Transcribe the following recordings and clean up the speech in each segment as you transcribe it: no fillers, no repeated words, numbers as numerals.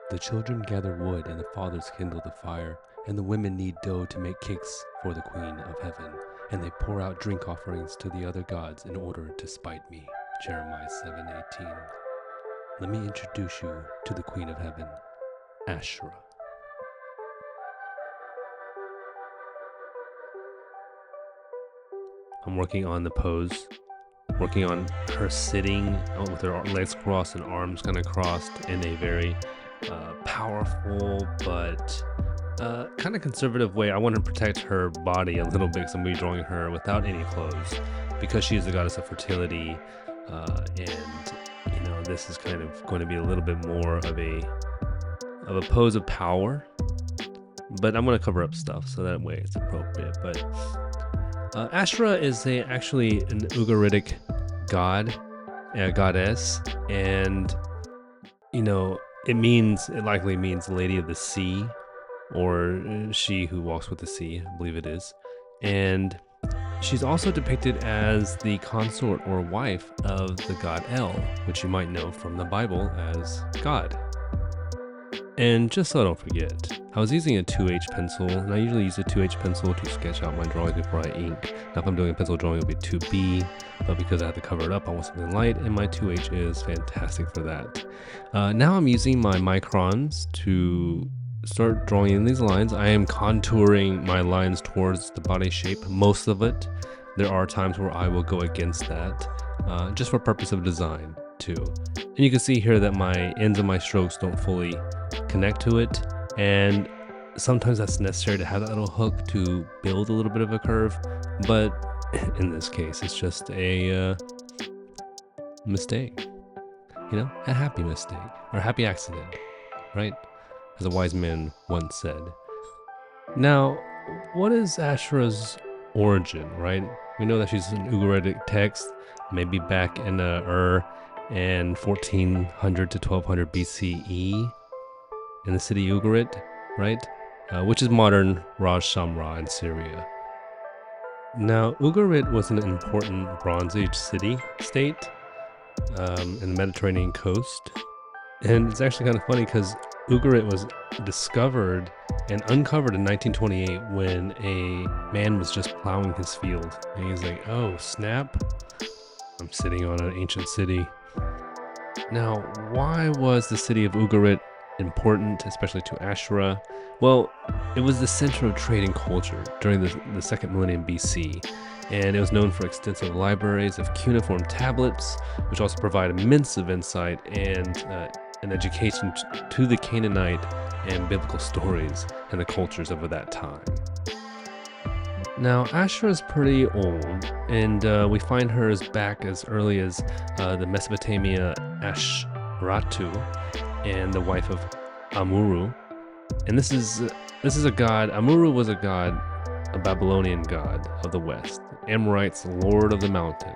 The children gather wood, and the fathers kindle the fire, and the women knead dough to make cakes for the Queen of Heaven, and they pour out drink offerings to the other gods in order to spite me. Jeremiah 7:18. Let me introduce you to the Queen of Heaven, Asherah. I'm working on the pose, working on her sitting with her legs crossed and arms kind of crossed in a very powerful but kind of conservative way. I want to protect her body a little bit, so I'm going to be drawing her without any clothes because she is the goddess of fertility, and this is kind of going to be a little bit more of a pose of power. But I'm going to cover up stuff so that way it's appropriate. But Asherah is actually an Ugaritic goddess, and it likely means Lady of the Sea, or she who walks with the sea, I believe it is. And she's also depicted as the consort or wife of the god El, which you might know from the Bible as God. And just so I don't forget, I was using a 2H pencil, and I usually use a 2H pencil to sketch out my drawings before I ink. Now if I'm doing a pencil drawing, it'll be 2B, but because I had to cover it up, I want something light, and my 2H is fantastic for that. Now I'm using my microns to start drawing in these lines. I am contouring my lines towards the body shape, most of it. There are times where I will go against that, just for purpose of design too. And you can see here that my ends of my strokes don't fully connect to it, and sometimes that's necessary to have that little hook to build a little bit of a curve, but in this case it's just a mistake, a happy mistake or a happy accident, right? As a wise man once said. Now, what is Asherah's origin, right? We know that she's an Ugaritic text, maybe back in in 1400 to 1200 BCE in the city Ugarit, right? Which is modern Ras Shamra in Syria. Now, Ugarit was an important Bronze Age city-state in the Mediterranean coast. And it's actually kind of funny because Ugarit was discovered and uncovered in 1928 when a man was just plowing his field. And he's like, oh, snap, I'm sitting on an ancient city. Now, why was the city of Ugarit important, especially to Asherah? Well, it was the center of trade and culture during the second millennium BC, and it was known for extensive libraries of cuneiform tablets, which also provide immense insight and an education to the Canaanite and biblical stories and the cultures of that time. Now, Asherah is pretty old, and we find her back as early as the Mesopotamia Asheratu, and the wife of Amuru. And this is a god. Amuru was a god, a Babylonian god of the west, Amorites, lord of the mountain,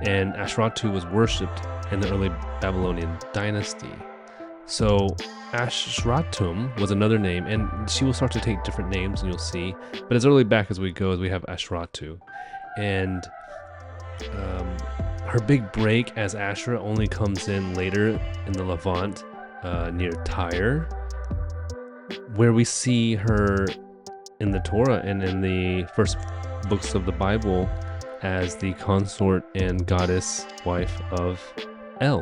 and Asheratu was worshipped in the early Babylonian dynasty. So Ashratum was another name, and she will start to take different names, and you'll see. But as early back as we go, as we have Asheratu, and her big break as Asherah only comes in later in the Levant, near Tyre, where we see her in the Torah and in the first books of the Bible as the consort and goddess wife of El.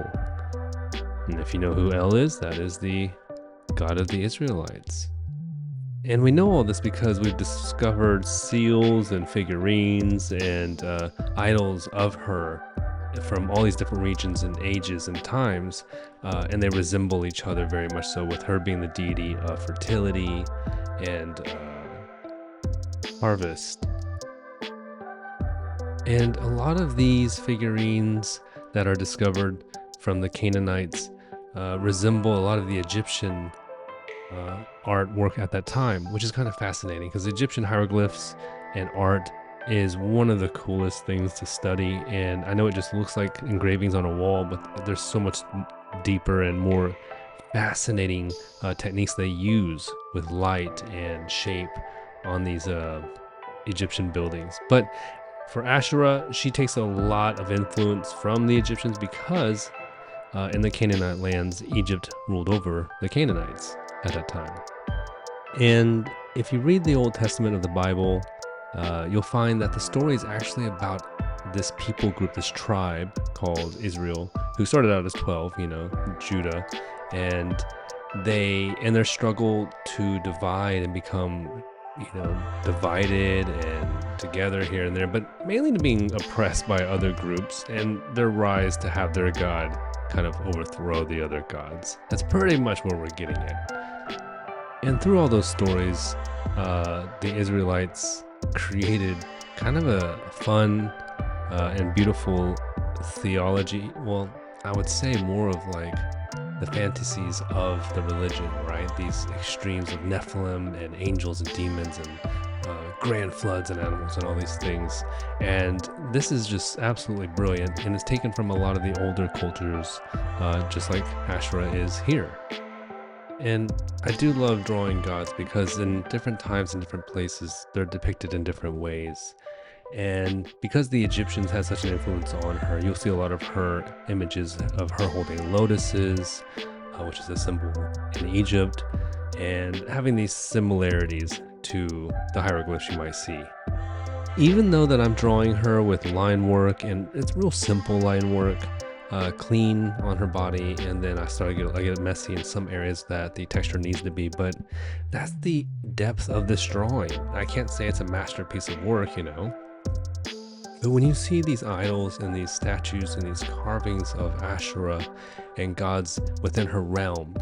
And if you know who El is, that is the god of the Israelites. And we know all this because we've discovered seals and figurines and idols of her from all these different regions and ages and times, and they resemble each other very much so, with her being the deity of fertility and harvest. And a lot of these figurines that are discovered from the Canaanites resemble a lot of the Egyptian artwork at that time, which is kind of fascinating because Egyptian hieroglyphs and art is one of the coolest things to study. And I know it just looks like engravings on a wall, but there's so much deeper and more fascinating techniques they use with light and shape on these Egyptian buildings. But for Asherah, she takes a lot of influence from the Egyptians because in the Canaanite lands. Egypt ruled over the Canaanites at that time. And if you read the Old Testament of the Bible, you'll find that the story is actually about this people group, this tribe called Israel, who started out as 12, Judah, and in their struggle to divide and become, divided and together here and there, but mainly to being oppressed by other groups and their rise to have their God kind of overthrow the other gods. That's pretty much what we're getting at. And through all those stories, the Israelites created kind of a fun and beautiful theology. Well, I would say more of like the fantasies of the religion, right? These extremes of Nephilim and angels and demons and grand floods and animals and all these things. And this is just absolutely brilliant, and it's taken from a lot of the older cultures, just like Asherah is here. And I do love drawing gods because in different times and different places, they're depicted in different ways. And because the Egyptians had such an influence on her, you'll see a lot of her images of her holding lotuses, which is a symbol in Egypt, and having these similarities to the hieroglyphs you might see. Even though that I'm drawing her with line work, and it's real simple line work, clean on her body, and then I get messy in some areas that the texture needs to be, but that's the depth of this drawing. I can't say it's a masterpiece of work, but when you see these idols and these statues and these carvings of Asherah and gods within her realm,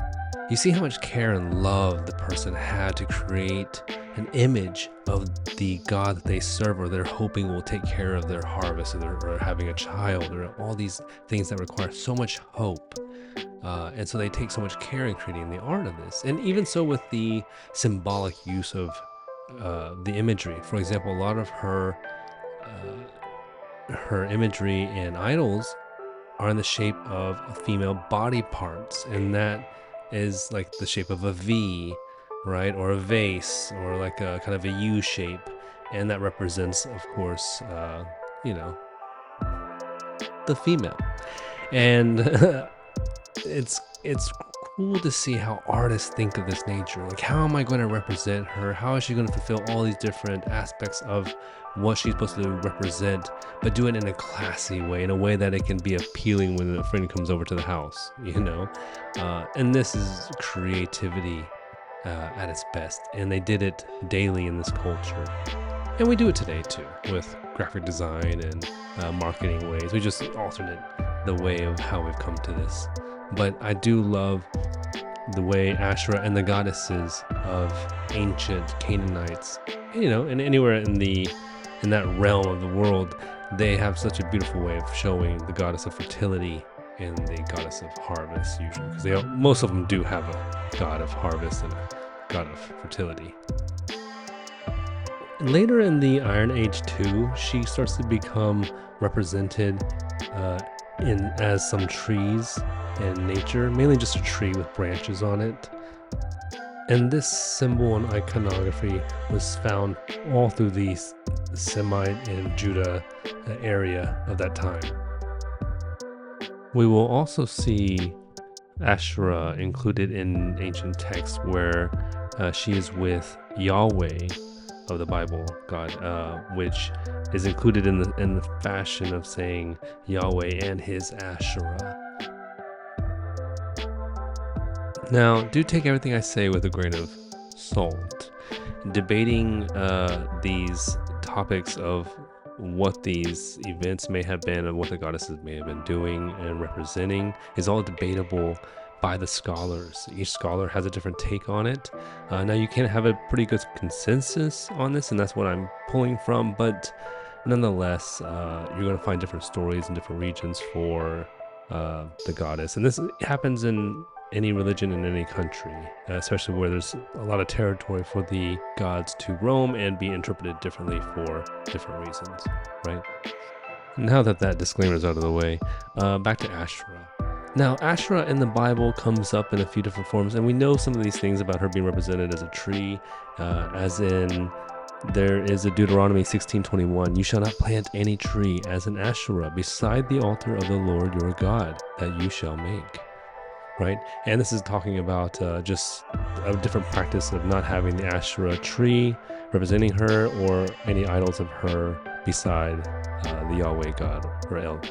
you see how much care and love the person had to create an image of the God that they serve or they're hoping will take care of their harvest, or having a child, or all these things that require so much hope. And so they take so much care in creating the art of this. And even so with the symbolic use of the imagery. For example, a lot of her imagery and idols are in the shape of female body parts, and that is like the shape of a V, right, or a vase, or like a kind of a U shape, and that represents, of course, the female. And it's cool to see how artists think of this nature. Like, how am I going to represent her? How is she going to fulfill all these different aspects of what she's supposed to represent, but do it in a classy way, in a way that it can be appealing when a friend comes over to the house, and this is creativity at its best, and they did it daily in this culture, and we do it today too with graphic design and marketing ways. We just alternate the way of how we've come to this. But I do love the way Asherah and the goddesses of ancient Canaanites, and anywhere in that realm of the world, they have such a beautiful way of showing the goddess of fertility and the goddess of harvest, usually, because most of them do have a god of harvest and a god of fertility. Later in the Iron Age too, she starts to become represented as some trees in nature, mainly just a tree with branches on it. And this symbol and iconography was found all through the Semite and Judah area of that time. We will also see Asherah included in ancient texts where she is with Yahweh of the Bible, God, which is included in the fashion of saying Yahweh and his Asherah. Now, do take everything I say with a grain of salt. Debating these topics of what these events may have been and what the goddesses may have been doing and representing is all debatable by the scholars. Each scholar has a different take on it. Now, you can have a pretty good consensus on this, and that's what I'm pulling from, but nonetheless, you're going to find different stories in different regions for the goddess. And this happens in any religion in any country, especially where there's a lot of territory for the gods to roam and be interpreted differently for different reasons, right? Now that disclaimer is out of the way, back to Asherah. Now, Asherah in the Bible comes up in a few different forms, and we know some of these things about her being represented as a tree, as in There is a Deuteronomy 16:21. You shall not plant any tree as an Asherah beside the altar of the Lord your God that you shall make. Right? And this is talking about just a different practice of not having the Asherah tree representing her or any idols of her beside the Yahweh God or El.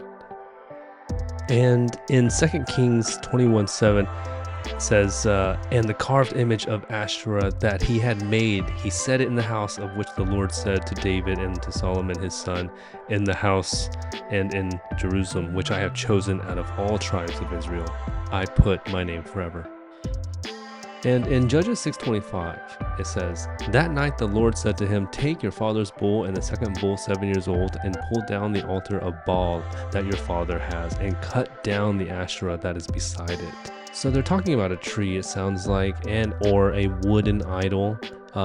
And in 2 Kings 21:7, says, and the carved image of Asherah that he had made, he set it in the house of which the Lord said to David and to Solomon his son, in the house and in Jerusalem, which I have chosen out of all tribes of Israel, I put my name forever. And in Judges 6:25, it says, that night the Lord said to him, take your father's bull and the second bull 7 years old, and pull down the altar of Baal that your father has, and cut down the Asherah that is beside it. So they're talking about a tree, it sounds like, and or a wooden idol,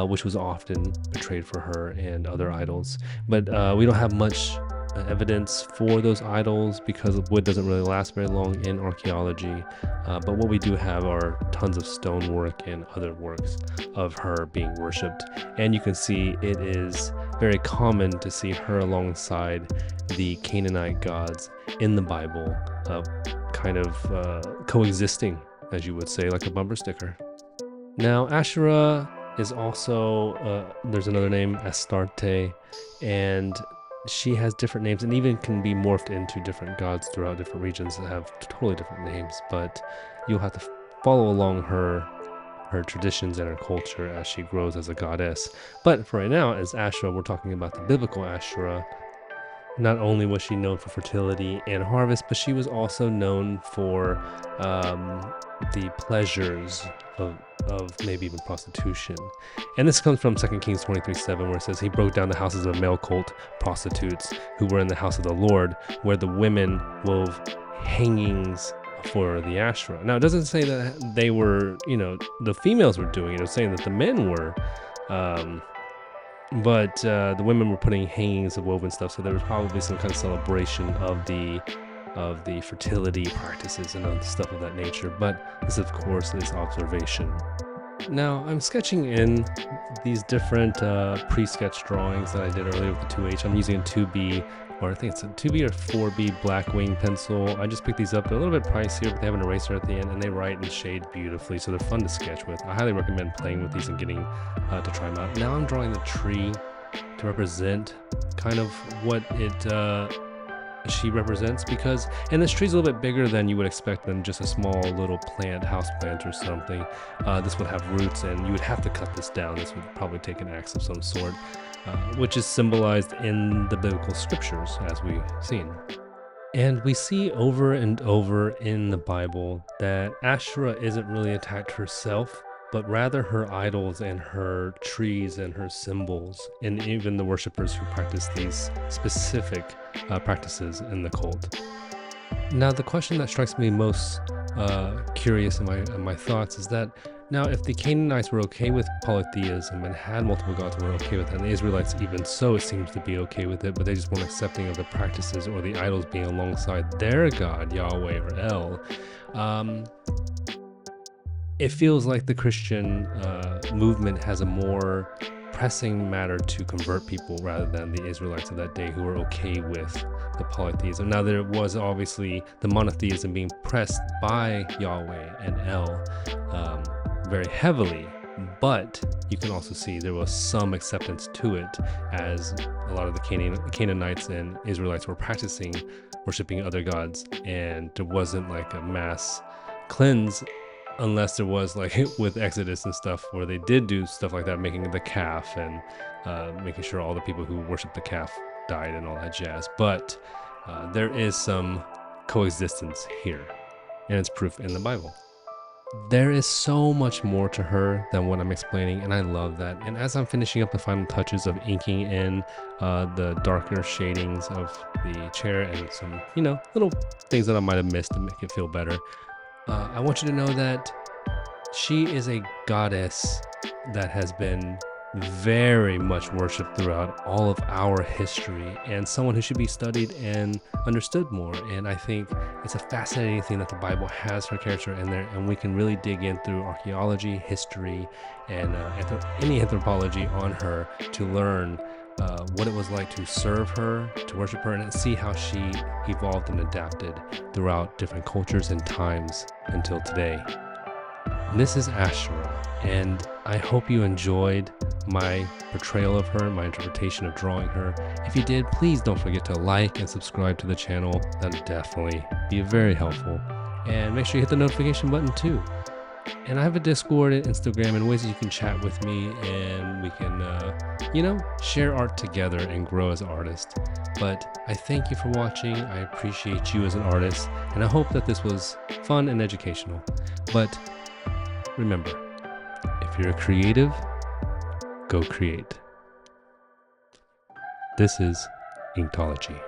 which was often portrayed for her and other idols. But we don't have much evidence for those idols because wood doesn't really last very long in archaeology. But what we do have are tons of stonework and other works of her being worshipped. And you can see it is very common to see her alongside the Canaanite gods in the Bible, kind of coexisting, as you would say, like a bumper sticker. Now, Asherah is also, there's another name, Astarte, and she has different names and even can be morphed into different gods throughout different regions that have totally different names, but you'll have to follow along her traditions and her culture as she grows as a goddess. But for right now, as Asherah, we're talking about the biblical Asherah. Not only was she known for fertility and harvest, but she was also known for the pleasures of maybe even prostitution. And this comes from 2 Kings 23:7, where it says, he broke down the houses of male cult prostitutes who were in the house of the Lord, where the women wove hangings for the Asherah. Now, it doesn't say that they were, the females were doing it. It was saying that the men were. But the women were putting hangings of woven stuff, so there was probably some kind of celebration of the fertility practices and other stuff of that nature. But this, of course, is observation. Now, I'm sketching in these different pre-sketch drawings that I did earlier with the 2H. I'm using a 2B, or I think it's a 2B or 4B Blackwing pencil. I just picked these up. They're a little bit pricier, but they have an eraser at the end, and they write and shade beautifully, so they're fun to sketch with. I highly recommend playing with these and getting to try them out. Now I'm drawing the tree to represent kind of what she represents, because, and this tree's a little bit bigger than you would expect than just a small little plant, house plant or something. This would have roots, and you would have to cut this down. This would probably take an axe of some sort, which is symbolized in the biblical scriptures, as we've seen. And we see over and over in the Bible that Asherah isn't really attacked herself, but rather her idols and her trees and her symbols, and even the worshipers who practice these specific practices in the cult. Now, the question that strikes me most curious in my thoughts is that, now, if the Canaanites were okay with polytheism and had multiple gods and were okay with it, and the Israelites even so, it seems to be okay with it, but they just weren't accepting of the practices or the idols being alongside their God, Yahweh or El, it feels like the Christian movement has a more pressing matter to convert people rather than the Israelites of that day who were okay with the polytheism. Now, there was obviously the monotheism being pressed by Yahweh and El very heavily, but you can also see there was some acceptance to it, as a lot of the Canaanites and Israelites were practicing worshiping other gods, and there wasn't like a mass cleanse, unless there was like with Exodus and stuff, where they did do stuff like that, making the calf and making sure all the people who worshiped the calf died and all that jazz. But there is some coexistence here, and it's proof in the Bible. There is so much more to her than what I'm explaining, and I love that. And as I'm finishing up the final touches of inking in the darker shadings of the chair and some, little things that I might have missed to make it feel better, I want you to know that she is a goddess that has been very much worshipped throughout all of our history, and someone who should be studied and understood more. And I think it's a fascinating thing that the Bible has her character in there, and we can really dig in through archaeology, history, and any anthropology on her to learn what it was like to serve her, to worship her, and see how she evolved and adapted throughout different cultures and times until today. This is Asherah, and I hope you enjoyed my portrayal of her, my interpretation of drawing her. If you did, please don't forget to like and subscribe to the channel. That would definitely be very helpful. And make sure you hit the notification button too. And I have a Discord and Instagram and ways that you can chat with me, and we can, share art together and grow as artists. But I thank you for watching. I appreciate you as an artist, and I hope that this was fun and educational. But remember, if you're a creative, go create. This is Inktology.